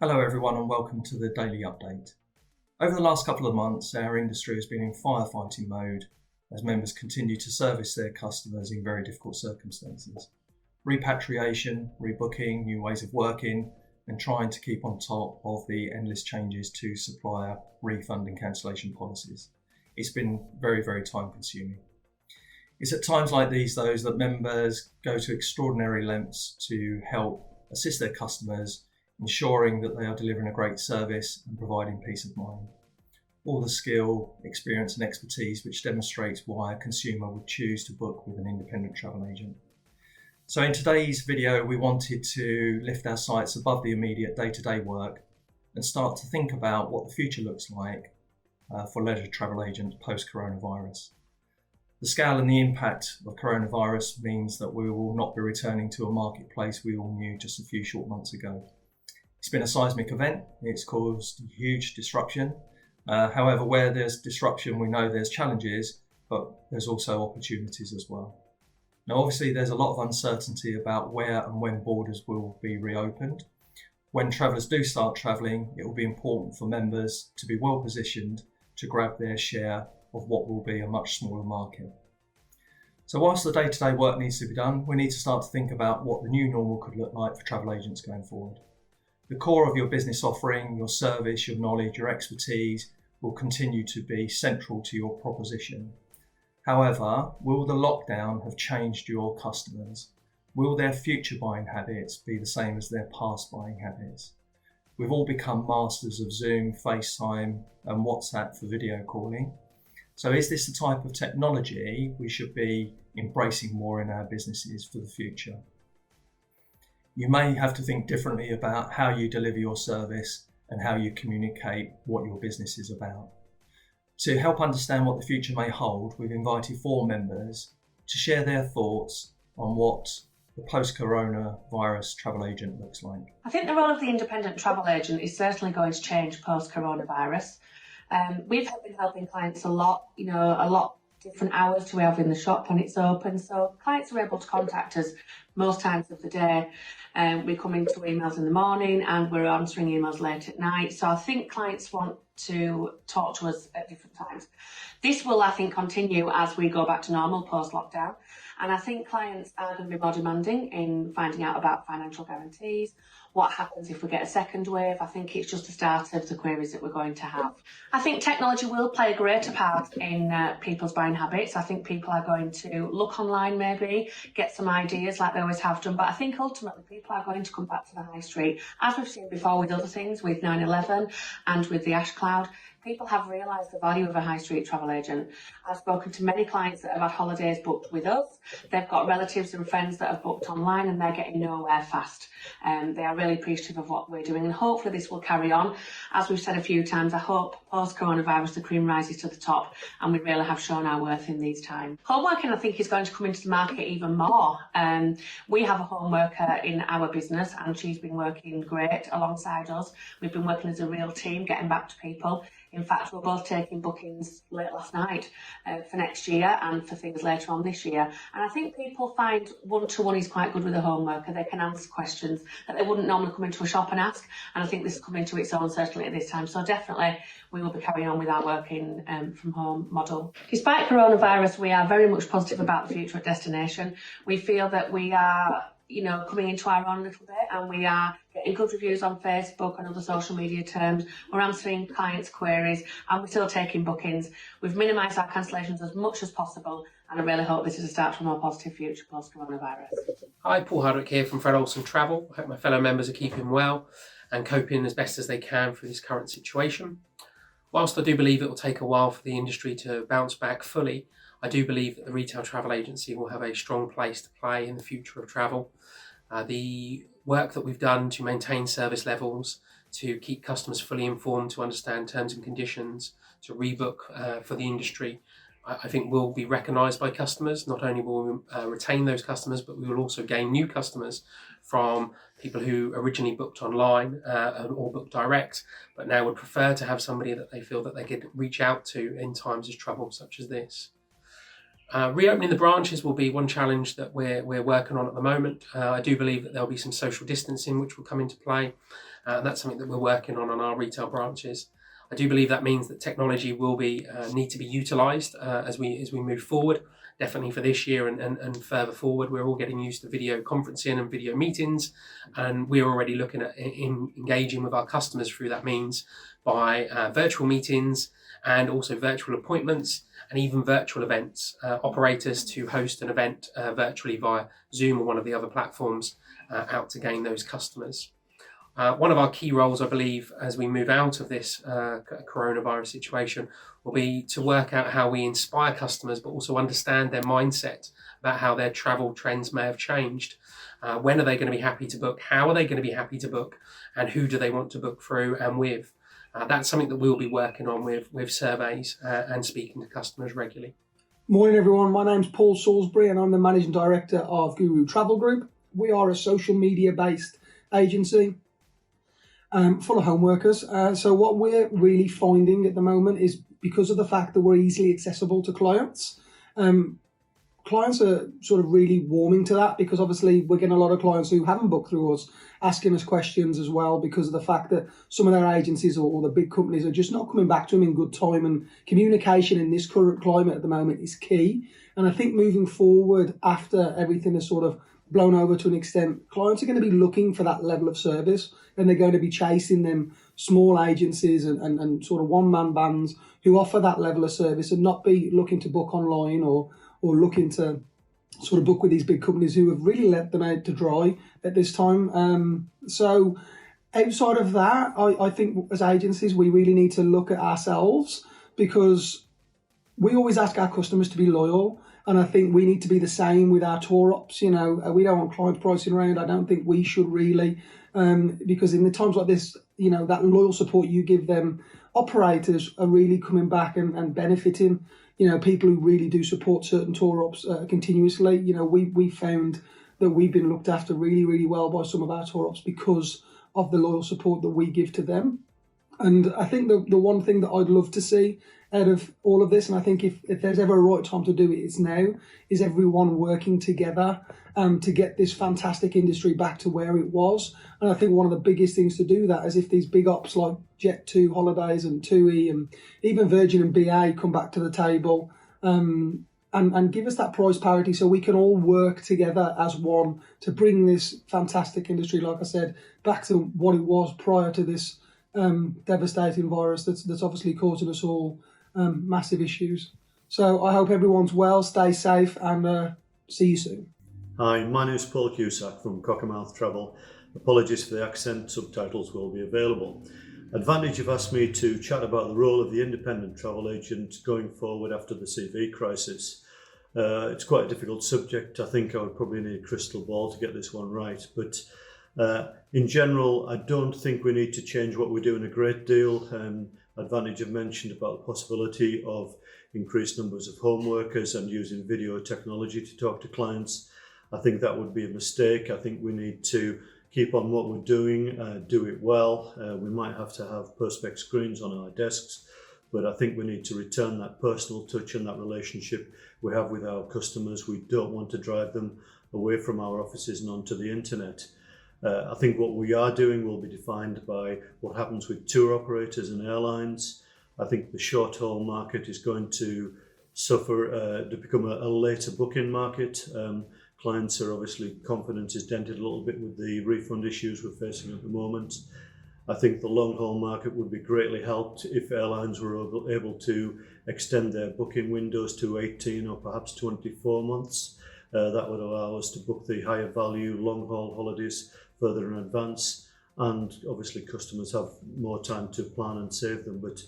Hello everyone and welcome to the Daily Update. Over the last couple of months, our industry has been in firefighting mode as members continue to service their customers in very difficult circumstances. Repatriation, rebooking, new ways of working, and trying to keep on top of the endless changes to supplier refund and cancellation policies. It's been very time consuming. It's at times like these, though, that members go to extraordinary lengths to help assist their customers, ensuring that they are delivering a great service and providing peace of mind. All the skill, experience and expertise which demonstrates why a consumer would choose to book with an independent travel agent. So in today's video, we wanted to lift our sights above the immediate day-to-day work and start to think about what the future looks like for leisure travel agents post-coronavirus. The scale and the impact of coronavirus means that we will not be returning to a marketplace we all knew just a few short months ago. It's been a seismic event. It's caused huge disruption. However, where there's disruption, we know there's challenges, but there's also opportunities as well. Now, obviously, there's a lot of uncertainty about where and when borders will be reopened. When travellers do start travelling, it will be important for members to be well positioned to grab their share of what will be a much smaller market. So whilst the day-to-day work needs to be done, we need to start to think about what the new normal could look like for travel agents going forward. The core of your business offering, your service, your knowledge, your expertise will continue to be central to your proposition. However, will the lockdown have changed your customers? Will their future buying habits be the same as their past buying habits? We've all become masters of Zoom, FaceTime and WhatsApp for video calling. So is this the type of technology we should be embracing more in our businesses for the future? You may have to think differently about how you deliver your service and how you communicate what your business is about. To help understand what the future may hold, we've invited 4 members to share their thoughts on what the post-coronavirus travel agent looks like. I think the role of the independent travel agent is certainly going to change post-coronavirus. We've been helping clients a lot different hours to we have in the shop when it's open, so clients are able to contact us most times of the day. We come into emails in the morning and we're answering emails late at night, so I think clients want to talk to us at different times. This will, I think, continue as we go back to normal post-lockdown, and I think clients are going to be more demanding in finding out about financial guarantees, what happens if we get a second wave. I think it's just the start of the queries that we're going to have. I think technology will play a greater part in people's buying habits. I think people are going to look online maybe, get some ideas like they always have done, but I think ultimately people are going to come back to the high street. As we've seen before with other things, with 9/11 and with the ash cloud, people have realised the value of a high street travel agent. I've spoken to many clients that have had holidays booked with us. They've got relatives and friends that have booked online and they're getting nowhere fast. They are really appreciative of what we're doing, and hopefully this will carry on. As we've said a few times, I hope post-coronavirus the cream rises to the top and we really have shown our worth in these times. Home working, I think, is going to come into the market even more. We have a home worker in our business and she's been working great alongside us. We've been working as a real team, getting back to people. In fact, we're both taking bookings late last night for next year and for things later on this year. And I think people find one-to-one is quite good with a home worker. They can answer questions that they wouldn't normally come into a shop and ask. And I think this has come into its own, certainly at this time. So definitely we will be carrying on with our working from home model. Despite coronavirus, we are very much positive about the future at Destination. We feel that we are coming into our own a little bit, and we are getting good reviews on Facebook and other social media terms. We're answering clients' queries and we're still taking bookings. We've minimised our cancellations as much as possible, and I really hope this is a start to a more positive future post-coronavirus. Hi, Paul Hardwick here from Fred Olsen Travel. I hope my fellow members are keeping well and coping as best as they can through this current situation. Whilst I do believe it will take a while for the industry to bounce back fully, I do believe that the retail travel agency will have a strong place to play in the future of travel. The work that we've done to maintain service levels, to keep customers fully informed, to understand terms and conditions, to rebook for the industry, I think will be recognised by customers. Not only will we retain those customers, but we will also gain new customers from people who originally booked online or booked direct, but now would prefer to have somebody that they feel that they could reach out to in times of trouble such as this. Reopening the branches will be one challenge that we're working on at the moment. I do believe that there'll be some social distancing which will come into play. That's something that we're working on our retail branches. I do believe that means that technology will be need to be utilised as we move forward. Definitely for this year and further forward, we're all getting used to video conferencing and video meetings, and we're already looking at engaging with our customers through that means by virtual meetings and also virtual appointments and even virtual events. Operators to host an event virtually via Zoom or one of the other platforms out to gain those customers. One of our key roles, I believe, as we move out of this coronavirus situation will be to work out how we inspire customers, but also understand their mindset about how their travel trends may have changed. When are they going to be happy to book? How are they going to be happy to book? And who do they want to book through and with? That's something that we'll be working on with surveys and speaking to customers regularly. Morning, everyone. My name's Paul Salisbury and I'm the Managing Director of Guru Travel Group. We are a social media-based agency full of home workers. So what we're really finding at the moment is because of the fact that we're easily accessible to clients, clients are sort of really warming to that, because obviously we're getting a lot of clients who haven't booked through us asking us questions as well, because of the fact that some of their agencies or the big companies are just not coming back to them in good time, and communication in this current climate at the moment is key. And I think moving forward, after everything is sort of blown over to an extent, clients are going to be looking for that level of service, and they're going to be chasing them small agencies and sort of one-man bands who offer that level of service, and not be looking to book online or looking to sort of book with these big companies who have really let them out to dry at this time. So outside of that, I think as agencies, we really need to look at ourselves, because we always ask our customers to be loyal. And I think we need to be the same with our tour ops. You know, we don't want clients pricing around. I don't think we should really, because in the times like this, you know, that loyal support you give them, operators are really coming back and benefiting. You know, people who really do support certain tour ops continuously. You know, we found that we've been looked after really, really well by some of our tour ops because of the loyal support that we give to them. And I think the one thing that I'd love to see out of all of this, and I think if there's ever a right time to do it, it's now, is everyone working together to get this fantastic industry back to where it was. And I think one of the biggest things to do that is if these big ops like Jet2 Holidays and TUI and even Virgin and BA come back to the table and give us that price parity, so we can all work together as one to bring this fantastic industry, like I said, back to what it was prior to this devastating virus that's obviously causing us all massive issues. So I hope everyone's well, stay safe, and see you soon. Hi, my name is Paul Cusack from Cockermouth Travel. Apologies for the accent, subtitles will be available. Advantage have asked me to chat about the role of the independent travel agent going forward after the CV crisis. It's quite a difficult subject. I think I would probably need a crystal ball to get this one right, but in general, I don't think we need to change what we're doing a great deal. Advantage have mentioned about the possibility of increased numbers of home workers and using video technology to talk to clients. I think that would be a mistake. I think we need to keep on what we're doing, do it well. We might have to have Perspex screens on our desks, but I think we need to return that personal touch and that relationship we have with our customers. We don't want to drive them away from our offices and onto the internet. I think what we are doing will be defined by what happens with tour operators and airlines. I think the short haul market is going to suffer, to become a later booking market. Clients are obviously, confidence is dented a little bit with the refund issues we're facing at the moment. I think the long haul market would be greatly helped if airlines were able to extend their booking windows to 18 or perhaps 24 months. That would allow us to book the higher value long haul holidays further in advance, and obviously customers have more time to plan and save them. But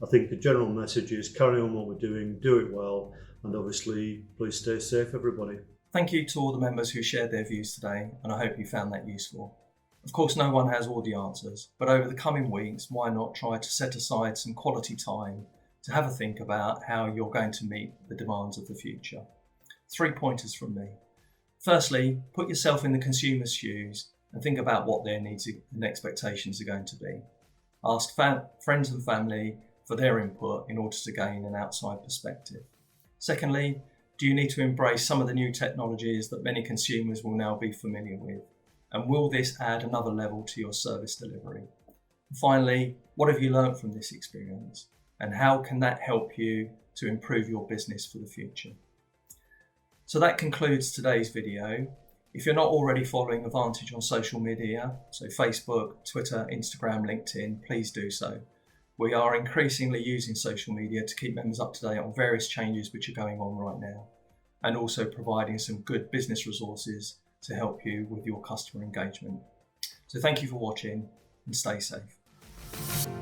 I think the general message is carry on what we're doing, do it well, and obviously please stay safe, everybody. Thank you to all the members who shared their views today, and I hope you found that useful. Of course, no one has all the answers, but over the coming weeks, why not try to set aside some quality time to have a think about how you're going to meet the demands of the future. 3 pointers from me. Firstly, put yourself in the consumer's shoes and think about what their needs and expectations are going to be. Ask friends and family for their input in order to gain an outside perspective. Secondly, Do you need to embrace some of the new technologies that many consumers will now be familiar with? And will this add another level to your service delivery? And finally, what have you learned from this experience? And how can that help you to improve your business for the future? So that concludes today's video. If you're not already following Advantage on social media, so Facebook, Twitter, Instagram, LinkedIn, please do so. We are increasingly using social media to keep members up to date on various changes which are going on right now, and also providing some good business resources to help you with your customer engagement. So thank you for watching and stay safe.